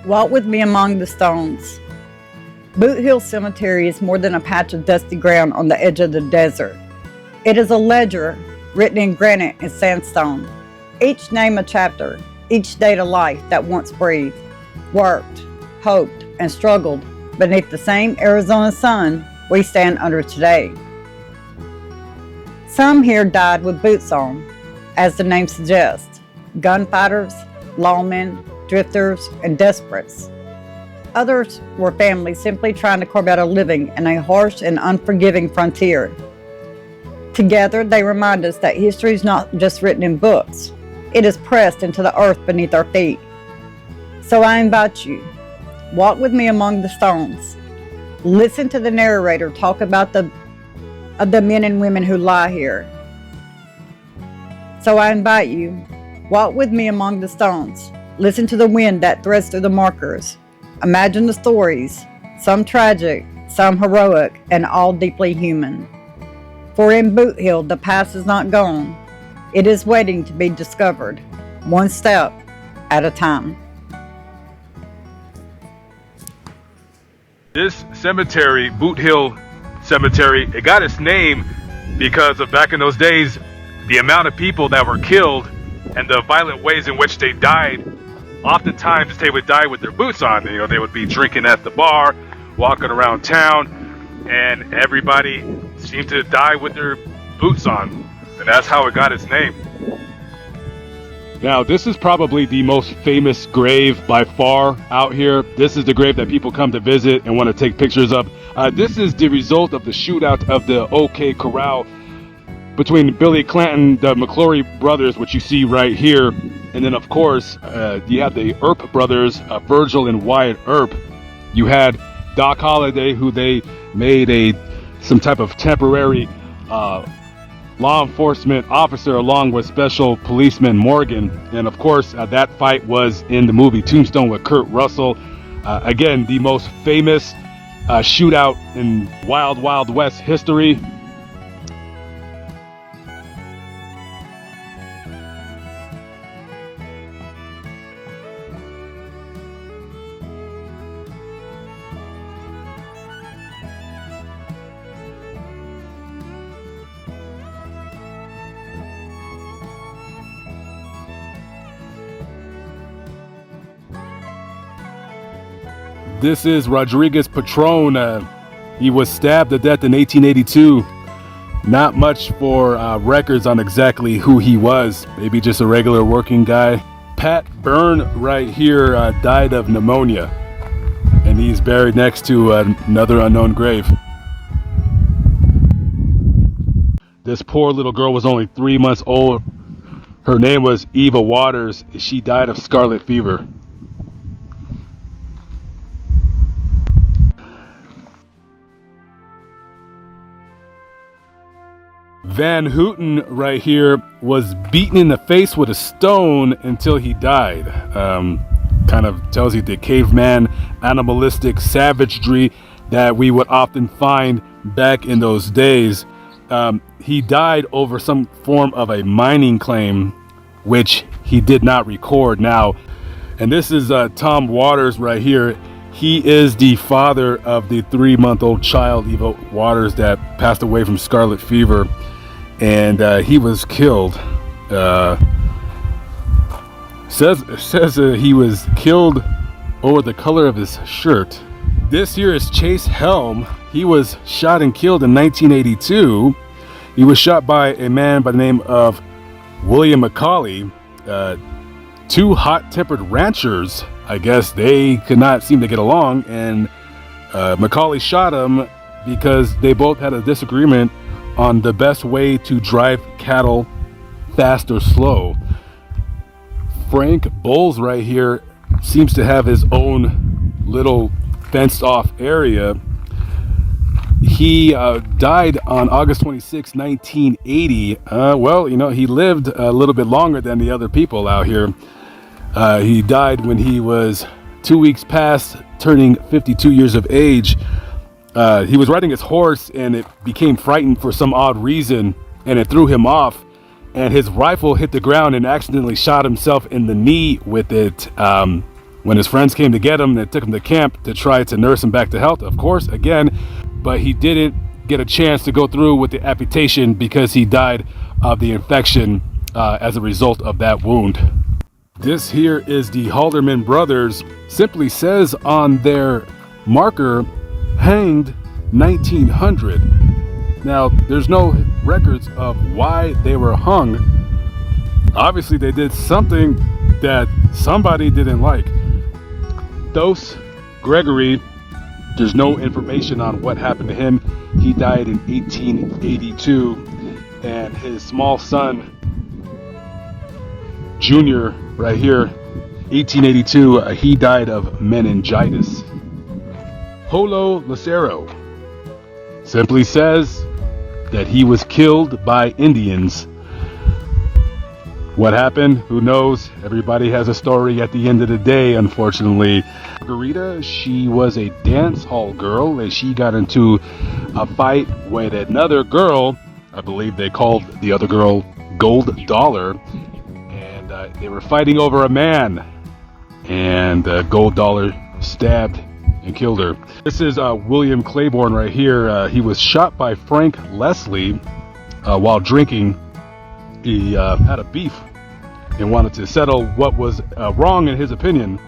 Walk with me among the stones. Boot Hill Cemetery is more than a patch of dusty ground on the edge of the desert. It is a ledger written in granite and sandstone. Each name a chapter, each date a life that once breathed, worked, hoped, and struggled beneath the same Arizona sun we stand under today. Some here died with boots on, as the name suggests, gunfighters, lawmen, drifters, and desperates. Others were families simply trying to carve out a living in a harsh and unforgiving frontier. Together, they remind us that history is not just written in books. It is pressed into the earth beneath our feet. So I invite you, walk with me among the stones. Listen to the narrator talk about the men and women who lie here. So I invite you, walk with me among the stones. Listen to the wind that threads through the markers. Imagine the stories, some tragic, some heroic, and all deeply human. For in Boot Hill, the past is not gone. It is waiting to be discovered, one step at a time. This cemetery, Boot Hill Cemetery, it got its name because of back in those days, the amount of people that were killed and the violent ways in which they died. Oftentimes they would die with their boots on. They would be drinking at the bar, walking around town, and everybody seemed to die with their boots on. And that's how it got its name. Now, this is probably the most famous grave by far out here. This is the grave that people come to visit and want to take pictures of. This is the result of the shootout of the OK Corral between Billy Clanton, the McLaury brothers, which you see right here. And then, of course, you have the Earp brothers, Virgil and Wyatt Earp. You had Doc Holliday, who they made some type of temporary law enforcement officer along with special policeman Morgan. And of course, that fight was in the movie Tombstone with Kurt Russell. Again, the most famous shootout in Wild Wild West history. This is Rodriguez Patron. He was stabbed to death in 1882. Not much for records on exactly who he was. Maybe just a regular working guy. Pat Byrne right here died of pneumonia. And he's buried next to another unknown grave. This poor little girl was only 3 months old. Her name was Eva Waters. She died of scarlet fever. Van Houten right here was beaten in the face with a stone until he died. Kind of tells you the caveman animalistic savagery that we would often find back in those days. He died over some form of a mining claim, which he did not record now. And this is Tom Waters right here. He is the father of the 3-month-old child, Eva Waters, that passed away from scarlet fever. And he was killed. Says he was killed over the color of his shirt. This here is Chase Helm. He was shot and killed in 1982. He was shot by a man by the name of William McCauley. Two hot-tempered ranchers, I guess they could not seem to get along, and McCauley shot him because they both had a disagreement on the best way to drive cattle, fast or slow. Frank Bowles right here seems to have his own little fenced off area. He died on August 26, 1980. He lived a little bit longer than the other people out here. He died when he was 2 weeks past turning 52 years of age. He was riding his horse and it became frightened for some odd reason, and it threw him off, and his rifle hit the ground and accidentally shot himself in the knee with it. When his friends came to get him, they took him to camp to try to nurse him back to health, of course, again, but he didn't get a chance to go through with the amputation because he died of the infection as a result of that wound. This here is the Halderman brothers. Simply says on their marker, hanged 1900. Now, there's no records of why they were hung. Obviously, they did something that somebody didn't like. Thos Gregory, there's no information on what happened to him. He died in 1882, and his small son, Junior, right here, 1882, he died of meningitis. Holo Lucero simply says that he was killed by Indians. What happened? Who knows? Everybody has a story at the end of the day, unfortunately. Margarita, she was a dance hall girl, and she got into a fight with another girl. I believe they called the other girl Gold Dollar, and they were fighting over a man, and Gold Dollar stabbed and killed her. This is William Claiborne right here. He was shot by Frank Leslie while drinking. He had a beef and wanted to settle what was wrong in his opinion,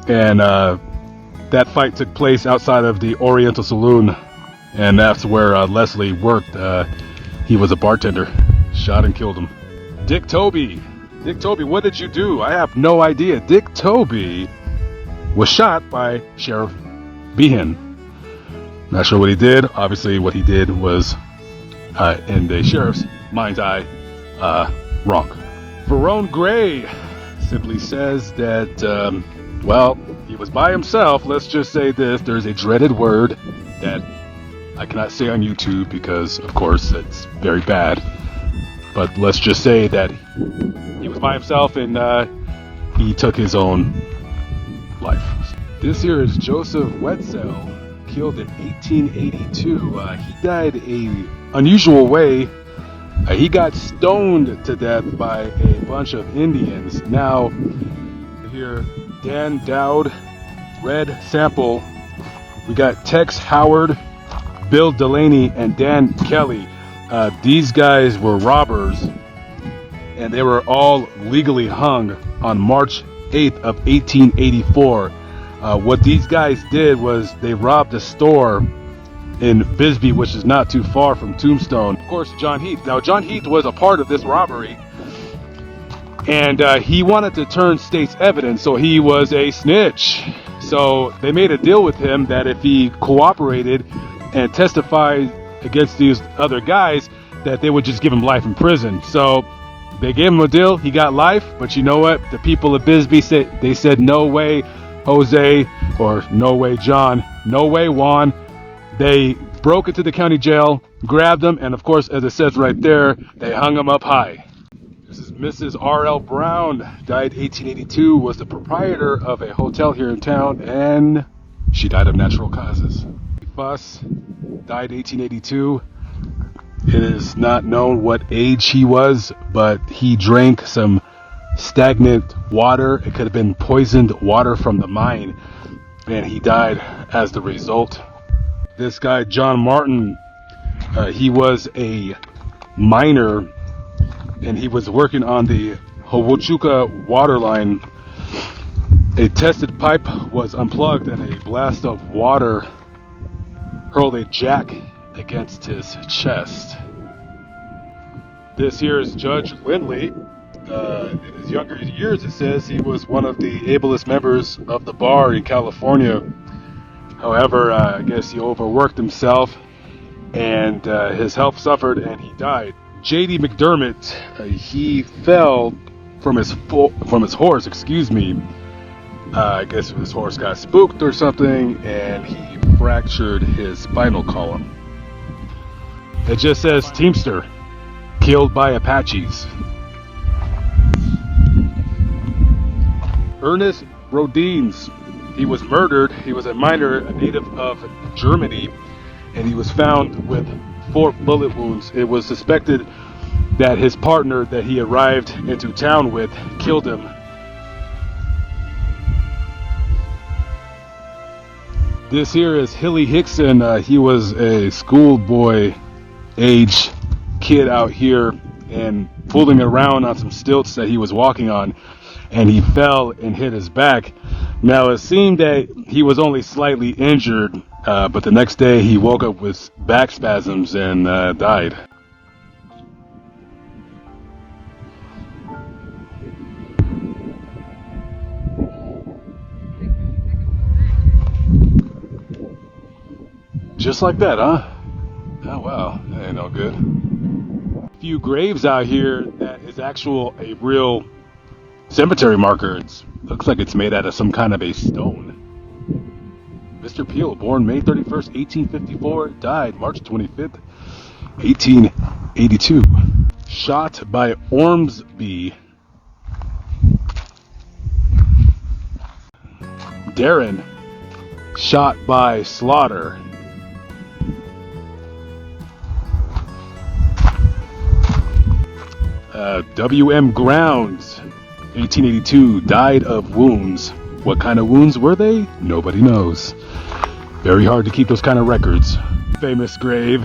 and that fight took place outside of the Oriental Saloon, and that's where Leslie worked. He was a bartender. Shot and killed him. Dick Toby, what did you do? I have no idea. Dick Toby was shot by Sheriff Behan. Not sure what he did. Obviously what he did was, in the sheriff's mind's eye, wrong. Verone Gray simply says that, well, he was by himself. Let's just say this. There's a dreaded word that I cannot say on YouTube because, of course, it's very bad. But let's just say that he was by himself and he took his own life. This here is Joseph Wetzel, killed in 1882. He died a unusual way. He got stoned to death by a bunch of Indians. Now, here, Dan Dowd, Red Sample, we got Tex Howard, Bill Delaney, and Dan Kelly. These guys were robbers, and they were all legally hung on March 8th of 1884. What these guys did was they robbed a store in Bisbee, which is not too far from Tombstone. Of course, John Heath. Now, John Heath was a part of this robbery, and he wanted to turn state's evidence, so he was a snitch. So they made a deal with him that if he cooperated and testified against these other guys, that they would just give him life in prison. So they gave him a deal. He got life, but you know what? The people of Bisbee said, no way, Jose, or no way, John, no way, Juan. They broke into the county jail, grabbed him, and of course, as it says right there, they hung him up high. This is Mrs. R.L. Brown, died 1882, was the proprietor of a hotel here in town, and she died of natural causes. Fuss, died 1882. It is not known what age he was, but he drank some stagnant water. It could have been poisoned water from the mine, and he died as the result. This guy, John Martin, he was a miner, and he was working on the Howochuka water line. A tested pipe was unplugged, and a blast of water hurled a jack against his chest. This here is Judge Lindley. In his younger years, it says he was one of the ablest members of the bar in California. However, I guess he overworked himself, and his health suffered, and he died. J.D. McDermott, he fell from his horse. I guess his horse got spooked or something, and he fractured his spinal column. It just says Teamster, killed by Apaches. Ernest Rodines, he was murdered. He was a miner, a native of Germany, and he was found with 4 bullet wounds. It was suspected that his partner that he arrived into town with killed him. This here is Hilly Hickson. He was a schoolboy age kid out here and fooling around on some stilts that he was walking on, and he fell and hit his back. Now it seemed that he was only slightly injured, but the next day he woke up with back spasms and died. Just like that, huh? Oh wow, that ain't no good. A few graves out here that is a real cemetery marker. It looks like it's made out of some kind of a stone. Mr. Peel, born May 31st, 1854, died March 25th, 1882. Shot by Ormsby. Darren, shot by Slaughter. W.M. Grounds, 1882, died of wounds. What kind of wounds were they? Nobody knows. Very hard to keep those kind of records. Famous grave.